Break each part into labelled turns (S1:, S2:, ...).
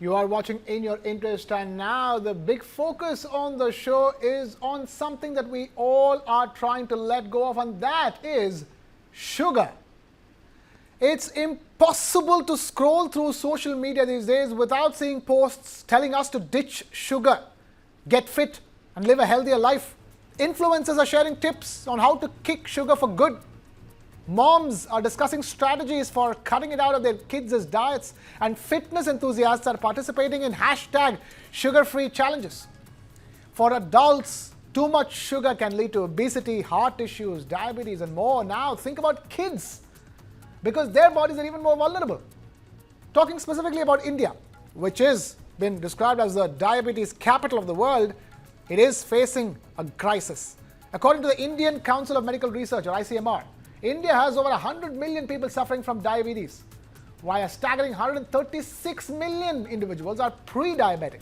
S1: You are watching In Your Interest, and now the big focus on the show is on something that we all are trying to let go of, and that is sugar. It's impossible to scroll through social media these days without seeing posts telling us to ditch sugar, get fit, and live a healthier life. Influencers are sharing tips on how to kick sugar for good. Moms are discussing strategies for cutting it out of their kids' diets, and fitness enthusiasts are participating in hashtag sugar-free challenges. For adults, too much sugar can lead to obesity, heart issues, diabetes, and more. Now think about kids, because their bodies are even more vulnerable. Talking specifically about India, which has been described as the diabetes capital of the world, it is facing a crisis. According to the Indian Council of Medical Research, or ICMR, India has over 100 million people suffering from diabetes, while a staggering 136 million individuals are pre-diabetic.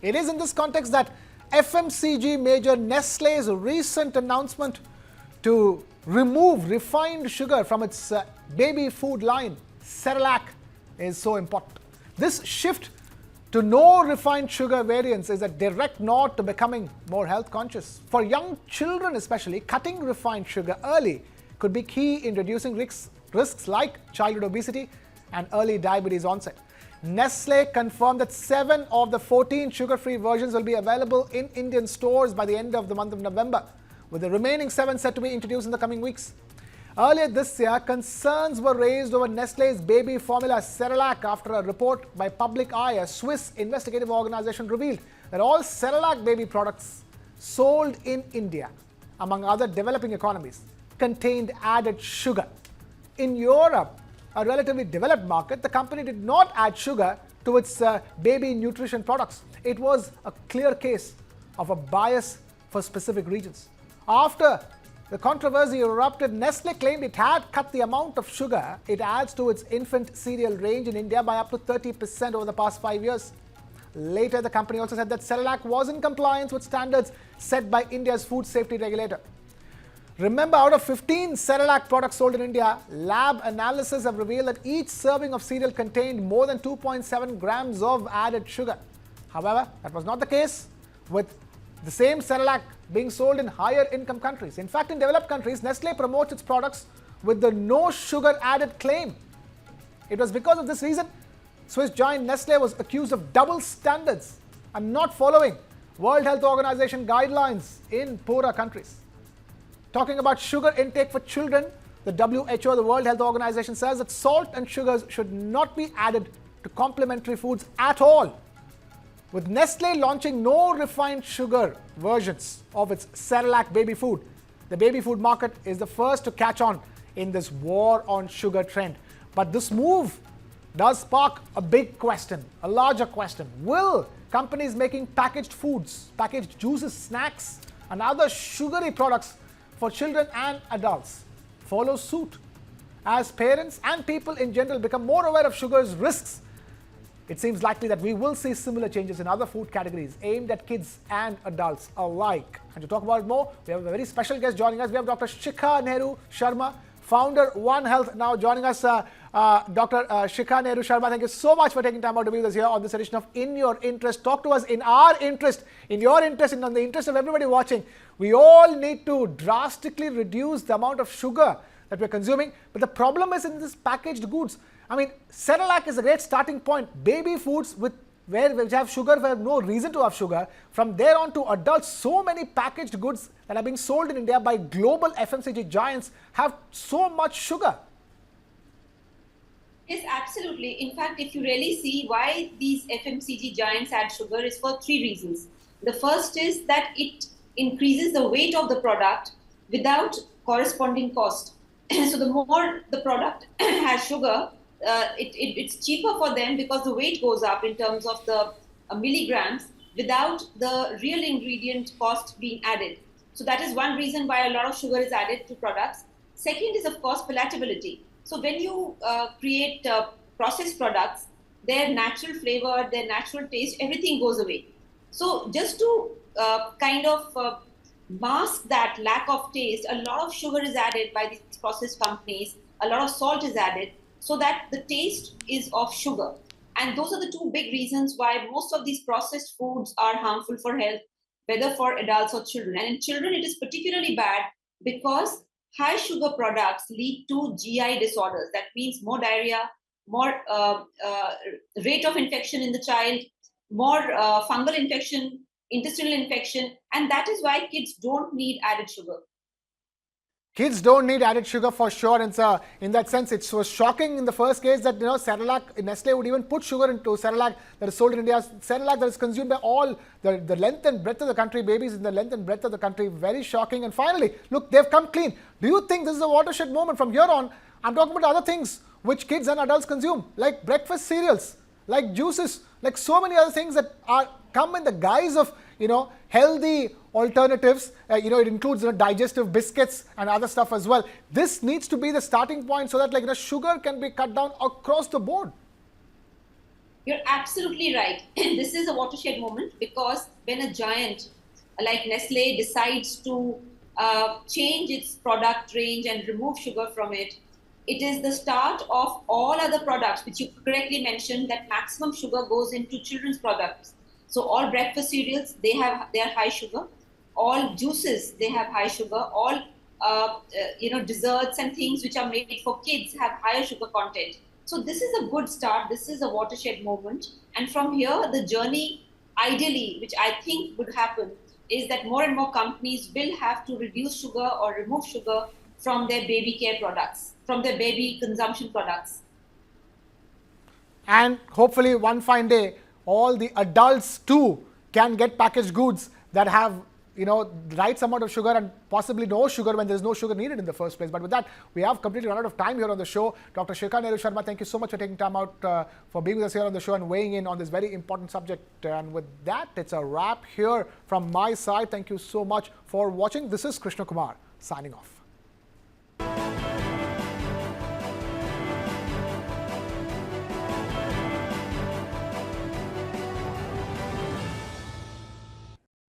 S1: It is in this context that FMCG major Nestlé's recent announcement to remove refined sugar from its baby food line, Cerelac, is so important. This shift to no refined sugar variants is a direct nod to becoming more health conscious. For young children especially, cutting refined sugar early could be key in reducing risks like childhood obesity and early diabetes onset. Nestlé confirmed that 7 of the 14 sugar-free versions will be available in Indian stores by the end of the month of November, with the remaining 7 set to be introduced in the coming weeks. Earlier this year, concerns were raised over Nestlé's baby formula Cerelac after a report by Public Eye, a Swiss investigative organization, revealed that all Cerelac baby products sold in India, among other developing economies, contained added sugar. In Europe, a relatively developed market, the company did not add sugar to its baby nutrition products. It was a clear case of a bias for specific regions. After the controversy erupted, Nestlé claimed it had cut the amount of sugar it adds to its infant cereal range in India by up to 30% over the past 5 years. Later, the company also said that Cerelac was in compliance with standards set by India's food safety regulator. Remember, out of 15 Cerelac products sold in India, lab analysis have revealed that each serving of cereal contained more than 2.7 grams of added sugar. However, that was not the case with the same Cerelac being sold in higher income countries. In fact, in developed countries, Nestlé promotes its products with the no sugar added claim. It was because of this reason Swiss giant Nestlé was accused of double standards and not following World Health Organization guidelines in poorer countries. Talking about sugar intake for children, the WHO, the World Health Organization, says that salt and sugars should not be added to complementary foods at all. With Nestlé launching no refined sugar versions of its Cerelac baby food, the baby food market is the first to catch on in this war on sugar trend. But this move does spark a big question, a larger question. Will companies making packaged foods, packaged juices, snacks, and other sugary products for children and adults follow suit? As parents and people in general become more aware of sugar's risks, it seems likely that we will see similar changes in other food categories aimed at kids and adults alike. And to talk about it more, we have a very special guest joining us. We have Dr. Shikha Nehru Sharma, founder One Health, now joining us. Dr. Shikha Nehru Sharma, thank you so much for taking time out to be with us here on this edition of In Your Interest. Talk to us in our interest, in your interest, and in the interest of everybody watching. We all need to drastically reduce the amount of sugar that we're consuming. But the problem is in this packaged goods. I mean, Cerelac is a great starting point. Baby foods which have sugar, where no reason to have sugar. From there on to adults, so many packaged goods that are being sold in India by global FMCG giants have so much sugar.
S2: Yes, absolutely. In fact, if you really see why these FMCG giants add sugar, is for 3 reasons. The first is that it increases the weight of the product without corresponding cost. So the more the product has sugar, it's cheaper for them because the weight goes up in terms of the milligrams without the real ingredient cost being added. So that is one reason why a lot of sugar is added to products. Second is, of course, palatability. So when you create processed products, their natural flavor, their natural taste, everything goes away. So just to mask that lack of taste, a lot of sugar is added by these processed companies, a lot of salt is added, so that the taste is of sugar. And those are the two big reasons why most of these processed foods are harmful for health, whether for adults or children. And in children, it is particularly bad because high sugar products lead to GI disorders. That means more diarrhea, more rate of infection in the child, more fungal infection, intestinal infection. And that is why kids don't need added sugar.
S1: Kids don't need added sugar for sure. And so in that sense, it was shocking in the first case that, Cerelac, Nestlé would even put sugar into Cerelac that is sold in India. Cerelac that is consumed by all the length and breadth of the country, babies in the length and breadth of the country. Very shocking. And finally, look, they've come clean. Do you think this is a watershed moment from here on? I'm talking about other things which kids and adults consume, like breakfast cereals, like juices, like so many other things that come in the guise of, healthy alternatives. It includes digestive biscuits and other stuff as well. This needs to be the starting point so that sugar can be cut down across the board.
S2: You're absolutely right. This is a watershed moment because when a giant like Nestle decides to change its product range and remove sugar from it, it is the start of all other products, which you correctly mentioned, that maximum sugar goes into children's products. So all breakfast cereals, they are high sugar. All juices, they have high sugar. All desserts and things which are made for kids have higher sugar content. So this is a good start. This is a watershed moment. And from here, the journey, ideally, which I think would happen, is that more and more companies will have to reduce sugar or remove sugar from their baby care products, from their baby consumption products.
S1: And hopefully one fine day, all the adults too can get packaged goods that have the right amount of sugar and possibly no sugar when there is no sugar needed in the first place. But with that, we have completely run out of time here on the show. Dr. Shikha Nehru Sharma, thank you so much for taking time out for being with us here on the show and weighing in on this very important subject. And with that, it's a wrap here from my side. Thank you so much for watching. This is Krishna Kumar signing off.